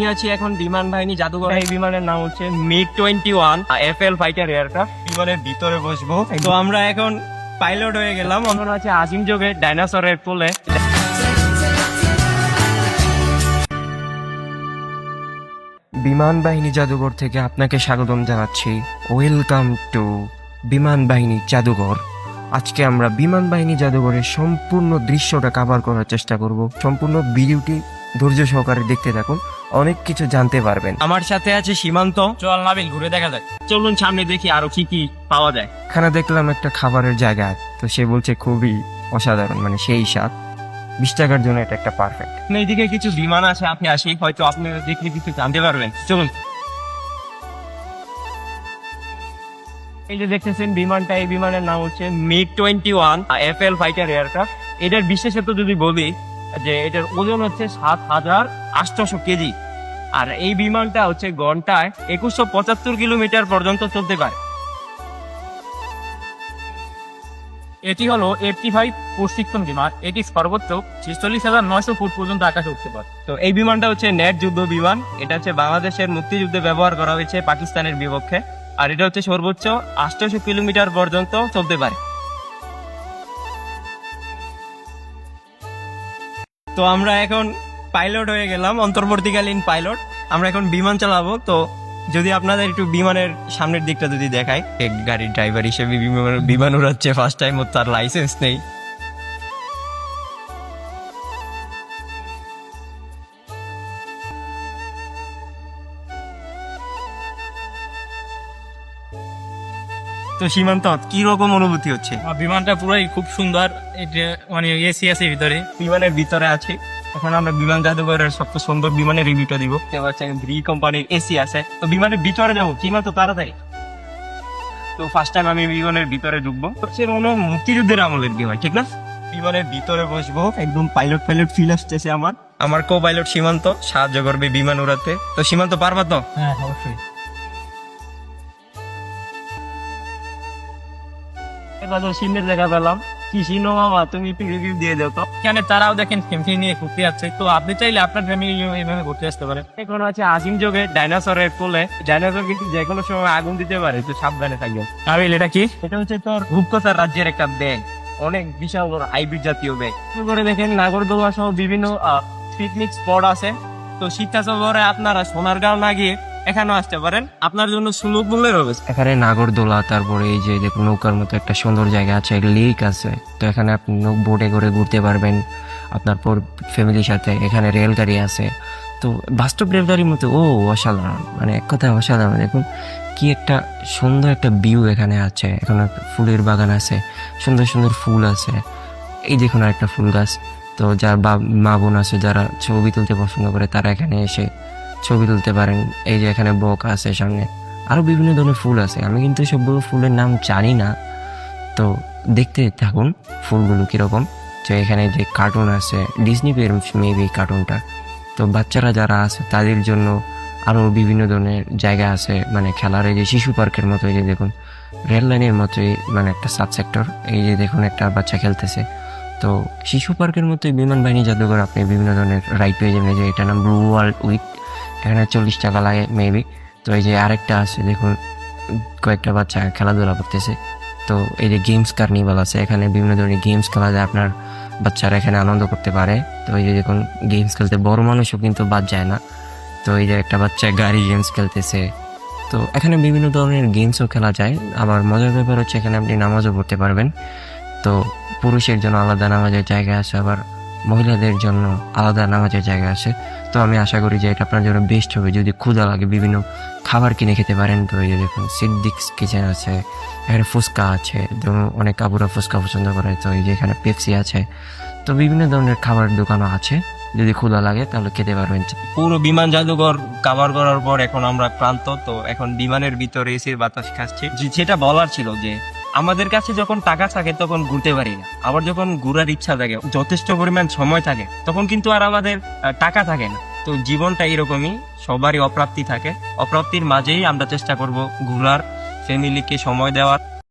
আছি এখন বিমান বাহিনী জাদুঘর। এই বিমানের নাম হচ্ছে MiG-21 FL ফাইটার এয়ারক্রাফট। বিমানের ভিতরে বসবো। তো আমরা এখন পাইলট হয়ে গেলাম। এখন আছে আজিম যোগে ডাইনোসরের কোলে। বিমান বাহিনী জাদুঘর থেকে আপনাকে স্বাগতম জানাচ্ছি। ওয়েলকাম টু বিমান বাহিনী জাদুঘর। আজকে আমরা বিমান বাহিনী জাদুঘরের সম্পূর্ণ দৃশ্যটা কভার করার চেষ্টা করব। সম্পূর্ণ ভিডিওটি ধৈর্য সহকারে দেখতে থাকুন, অনেক কিছু জানতে পারবেন। আমার সাথে আছে সীমান্ত। চল নাবিল ঘুরে দেখা যাক। চলুন সামনে দেখি আরো কি কি পাওয়া যায়। এখানে দেখলাম একটা খাবারের জায়গা, তো সে বলছে খুবই অসাধারণ, মানে সেই স্বাদ। 20 টাকার জন্য এটা একটা পারফেক্ট। এইদিকে কিছু বিমান আছে, আপনি আসি হয়তো আপনি দেখলে কিছু জানতে পারবেন। চলুন। এই যে দেখতেছেন বিমানটা, এই বিমানের নাম হচ্ছে MiG-21 FL ফাইটার এয়ারক্রাফট। এটার বিশেষত যদি বলি যে এটার ওজন হচ্ছে 7,800 কেজি। আর এই বিমানটা হচ্ছে ঘন্টায় 2175 কিলোমিটার পর্যন্ত চলতে পারে। এটি হলো F-35 প্রশিক্ষণ বিমান। এটি সর্বোচ্চ 46,900 ফুট পর্যন্ত আকাশে উঠতে পারে। তো এই বিমানটা হচ্ছে নেট যুদ্ধ বিমান। এটা হচ্ছে বাংলাদেশের মুক্তিযুদ্ধে ব্যবহার করা হয়েছে পাকিস্তানের বিপক্ষে। আর এটা হচ্ছে সর্বোচ্চ 800 কিলোমিটার পর্যন্ত চলতে পারে। তো আমরা এখন পাইলট হয়ে গেলাম, অন্তর্বর্তীকালীন পাইলট। আমরা এখন বিমান চালাবো। তো যদি আপনাদের একটু বিমানের সামনের দিকটা যদি দেখাই, এক গাড়ির ড্রাইভার হিসেবে বিমান উড়াচ্ছে ফার্স্ট টাইম, তার লাইসেন্স নেই। তো সীমান্ত, কি রকম অনুভূতি হচ্ছে? বিমানটা পুরাই খুব সুন্দর। এটা মানে এসি আছে ভিতরে। বিমানের ভিতরে আছে। এখন আমরা বিমান জাদুঘরের সবচেয়ে সুন্দর বিমানের রিভিউটা দিব। ভি কোম্পানির এসি আছে। তো বিমানের ভিতরে যাবো, সীমান্ত তাড়াতাড়ি। তো ফার্স্ট টাইম আমি বিমানের ভিতরে ঢুকবো। সে মনে হয় মুক্তিযুদ্ধের আমলের বিমান, ঠিক না? বিমানের ভিতরে বসবো, একদম পাইলট ফিল আসতেছে আমার। আমার কো পাইলট সীমান্ত সাহায্য করবে বিমান উড়াতে। তো সীমান্ত পারবা তো? হ্যাঁ, অবশ্যই। এবার তো সিনের জায়গা পেলাম। কি সিনো মামা, তুমি একটু রিভিউ দিয়ে দাও তো। এখানে তারাও দেখেন ফ্যামিলি নিয়ে ঘুরতে যাচ্ছে। তো আপনি চাইলে আপনার ফ্যামিলি এইভাবে ঘুরতে আসতে পারেন। এখন আছে আজিম যোগে ডাইনোসরের কোলে। ডাইনোসর কিন্তু যে কোনো সময় আগুন দিতে পারে, তো সাবধানে থাকবেন। নাবিল, এটা কি? এটা হচ্ছে তোর রূপকথার রাজ্যের একটা ব্যাগ, অনেক বিশাল বড় হাইব্রিড জাতীয় ব্যাগ। করে দেখেন নাগরদোলা সহ বিভিন্ন পিকনিক স্পট আছে। তো শীতকাল সফরে আপনারা সোনারগাঁও না গিয়ে এখানেও আসতে পারেন, আপনার জন্য সুলভ মূল্যের হবে। এখানে নাগরদোলা, তারপরে এই যে দেখুন নৌকার মতো একটা সুন্দর জায়গা আছে, লেক আছে। তো এখানে আপনি বোটে করে ঘুরতে পারবেন আপনার ফ্যামিলির সাথে। এখানে রেলগাড়ি আছে, তো বাস্তব রেলগাড়ির মতো। ও অসাধারণ, মানে এক কথায় অসাধারণ। দেখুন কি একটা সুন্দর একটা ভিউ এখানে আছে। এখানে ফুলের বাগান আছে, সুন্দর সুন্দর ফুল আছে। এই দেখুন আর একটা ফুল গাছ। তো যার মা বোন আছে যারা ছবি তুলতে পছন্দ করে, তারা এখানে এসে ছবি তুলতে পারেন। এই যে এখানে বক আছে সামনে, আরো বিভিন্ন ধরনের ফুল আছে। আমি কিন্তু সবগুলো ফুলের নাম জানি না, তো দেখতে থাকুন ফুলগুলো কিরকম। তো এখানে যে কার্টুন আছে, ডিজনি মেবি কার্টুনটা। তো বাচ্চারা যারা আছে তাদের জন্য আরো বিভিন্ন ধরনের জায়গা আছে, মানে খেলার। এই যে শিশু পার্কের মতো, এই যে দেখুন রেল লাইনের মতোই, মানে একটা সাব সেক্টর। এই যে দেখুন একটা বাচ্চা খেলতেছে। তো শিশু পার্কের মতোই বিমান বাহিনী জাদুঘর, আপনি বিভিন্ন ধরনের রাইড পেয়ে যাবেন। যে এটার নাম ব্লু ওয়ার্ল্ড উইক, এখানে 40 টাকা লাগে মেবি। তো এই যে আরেকটা আছে, দেখুন কয়েকটা বাচ্চা খেলাধুলা করতেছে। তো এই যে গেমস কার্নিভাল আছে, এখানে বিভিন্ন ধরনের গেমস খেলা যায়, আপনার বাচ্চারা এখানে আনন্দ করতে পারে। তো এই যে দেখুন গেমস খেলতে বড় মানুষও কিন্তু বাদ যায় না। তো এই যে একটা বাচ্চা গাড়ি গেমস খেলতেছে। তো এখানে বিভিন্ন ধরনের গেমসও খেলা যায়। আবার মজার ব্যাপার হচ্ছে এখানে আপনি নামাজও পড়তে পারবেন। তো পুরুষের জন্য আলাদা নামাজের জায়গা আছে, আবার মহিলাদের জন্য আলাদা নামাজের জায়গা আছে। তো আমি আশা করি যে এটা আপনার জন্য বেস্ট হবে। যদি ক্ষুধা লাগে বিভিন্ন খাবার কিনে খেতে পারেন। তো এই যে দেখুন সিদ্দিকস কিচেন আছে, এখানে ফুচকা আছে, ধরুন অনেক কাবুরা ফুচকা পছন্দ করে। তো এই যে এখানে পেপসি আছে। তো বিভিন্ন ধরনের খাবার দোকানও আছে, যদি ক্ষুধা লাগে তাহলে খেতে পারবেন। পুরো বিমান জাদুঘর কভার করার পর এখন আমরা ক্লান্ত। তো এখন বিমানের ভিতরে এসির বাতাস খাচ্ছি। যেটা বলার ছিল যে আমাদের কাছে যখন টাকা থাকে তখন ঘুরতে পারি না, আবার যখন ঘুরার ইচ্ছা থাকে, যথেষ্ট পরিমাণ সময় থাকে, তখন কিন্তু আর আমাদের টাকা থাকে না। তো জীবনটা এরকমই, সবারই অপ্রাপ্তি থাকে। অপ্রাপ্তির মাঝেই আমরা চেষ্টা করব ঘোরার, ফ্যামিলিকে সময় দেওয়ার।